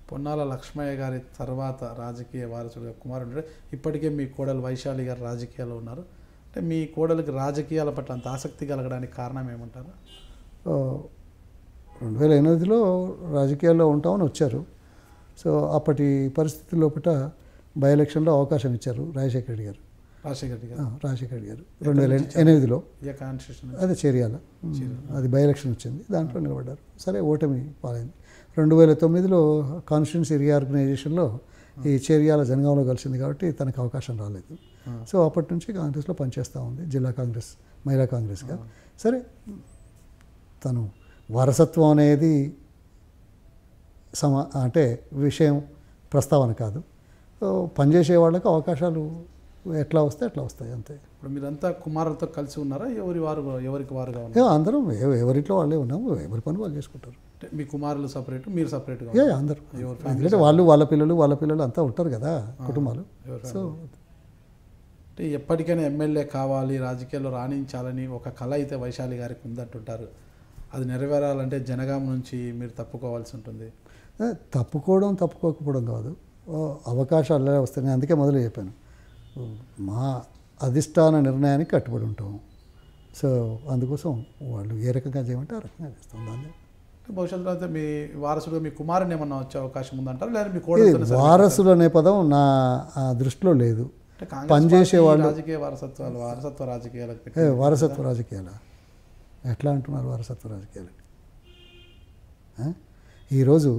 పొన్నాల లక్ష్మయ్య గారి తర్వాత రాజకీయ వారసుడుగా కుమారుడు ఇప్పటికే మీ కోడలు వైశాలి గారు రాజకీయాల్లో ఉన్నారు. అంటే మీ కోడలికి రాజకీయాల పట్ల అంత ఆసక్తి కలగడానికి కారణం ఏమంటారు? 2008లో రాజకీయాల్లో ఉంటామని వచ్చారు. సో అప్పటి పరిస్థితి లోపల బై ఎలక్షన్లో అవకాశం ఇచ్చారు రాజశేఖర రెడ్డి గారు. 2008లో అదే చేరియాల, అది బై ఎలక్షన్ వచ్చింది, దాంట్లో నిలబడ్డారు. సరే ఓటమి పాలైంది. 2009లో కాన్స్టిట్యున్సీ రీఆర్గనైజేషన్లో ఈ చేరియాల జనగాంలో కలిసింది కాబట్టి తనకు అవకాశం రాలేదు. సో అప్పటి నుంచి కాంగ్రెస్లో పనిచేస్తూ ఉంది, జిల్లా కాంగ్రెస్, మహిళా కాంగ్రెస్గా. సరే, తను వారసత్వం అనేది అంటే విషయం ప్రస్తావన కాదు. పనిచేసే వాళ్ళకు అవకాశాలు ఎట్లా వస్తే అట్లా వస్తాయి, అంతే. ఇప్పుడు మీరంతా కుమారులతో కలిసి ఉన్నారా? ఎవరికి వారుగా ఉన్నారు? అందరం ఎవరింట్లో వాళ్ళే ఉన్నాము, ఎవరి పని వాళ్ళు చేసుకుంటారు. మీ కుమారులు సపరేట్, మీరు సపరేట్గా? అందరూ, ఎందుకంటే వాళ్ళు వాళ్ళ పిల్లలు అంతా ఉంటారు కదా కుటుంబాలు. సో అంటే ఎప్పటికైనా ఎమ్మెల్యే కావాలి, రాజకీయాల్లో రాణించాలని ఒక కళ అయితే వైశాలి గారికి ఉందంటుంటారు. అది నెరవేరాలంటే జనగాం నుంచి మీరు తప్పుకోవాల్సి ఉంటుంది. తప్పుకోకపోవడం కాదు, అవకాశాలు ఎలా వస్తాయి. అందుకే మొదలు చెప్పాను, మా అధిష్టాన నిర్ణయానికి కట్టుబడి ఉంటాం. సో అందుకోసం వాళ్ళు ఏ రకంగా చేయమంటే ఆ రకంగా చేస్తాం. దాన్ని భవిష్యత్తులో అయితే మీ వారసుడు, మీ కుమారుని ఏమన్నా వచ్చే అవకాశం ఉందంటారు, లేదా మీ కోడలు? వారసులు అనే పదం నా దృష్టిలో లేదు. పనిచేసేవాళ్ళు రాజకీయ వారసత్వ రాజకీయాలు ఎట్లా అంటున్నారు? వారసత్వ రాజకీయాలు ఈరోజు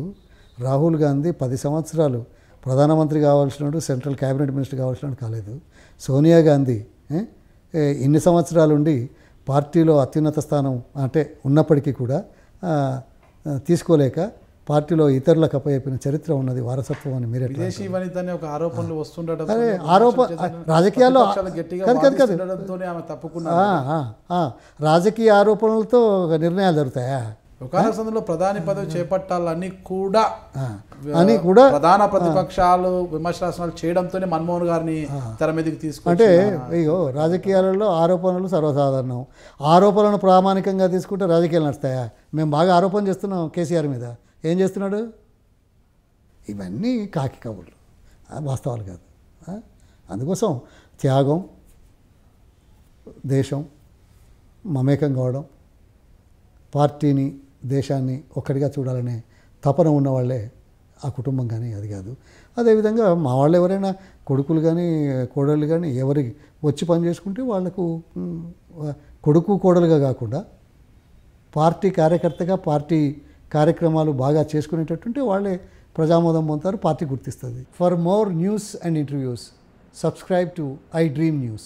రాహుల్ గాంధీ 10 సంవత్సరాలు ప్రధానమంత్రి కావాల్సినాడు, సెంట్రల్ క్యాబినెట్ మినిస్టర్ కావాల్సినాడు, కాలేదు. సోనియా గాంధీ ఇన్ని సంవత్సరాలు ఉండి పార్టీలో అత్యున్నత స్థానం అంటే ఉన్నప్పటికీ కూడా తీసుకోలేక పార్టీలో ఇతరులకు అప్పచెప్పిన చరిత్ర ఉన్నది. వారసత్వం అని మీరు రాజకీయాల్లో రాజకీయ ఆరోపణలతో నిర్ణయాలు జరుగుతాయా? ఒకనొక సందర్భంలో ప్రధాని పదవి చేపట్టాలని కూడా ప్రధాన ప్రతిపక్షాలు విమర్శనాలు చేయడంతోనే మన్మోహన్ గారిని తెర మీదకి తీసుకుంటే, అంటే ఇగో రాజకీయాలలో ఆరోపణలు సర్వసాధారణం. ఆరోపణలను ప్రామాణికంగా తీసుకుంటే రాజకీయాలు నడుస్తాయా? మేము బాగా ఆరోపణ చేస్తున్నాం కేసీఆర్ మీద, ఏం చేస్తున్నాడు? ఇవన్నీ కాకి కబుర్లు, వాస్తవాలు కాదు. అందుకోసం త్యాగం, దేశం, మమేకం కావడం, పార్టీని, దేశాన్ని ఒక్కడిగా చూడాలనే తపన ఉన్నవాళ్ళే ఆ కుటుంబం, కానీ అది కాదు. అదేవిధంగా మా వాళ్ళు ఎవరైనా కొడుకులు కానీ కోడళ్ళు కానీ ఎవరికి వచ్చి పని చేసుకుంటే వాళ్లకు కొడుకు కోడలుగా కాకుండా పార్టీ కార్యకర్తగా పార్టీ కార్యక్రమాలు బాగా చేసుకునేటట్టుంటే వాళ్ళే ప్రజామోదం పొందుతారు, పార్టీ గుర్తిస్తుంది. For more news and interviews subscribe to iDream News.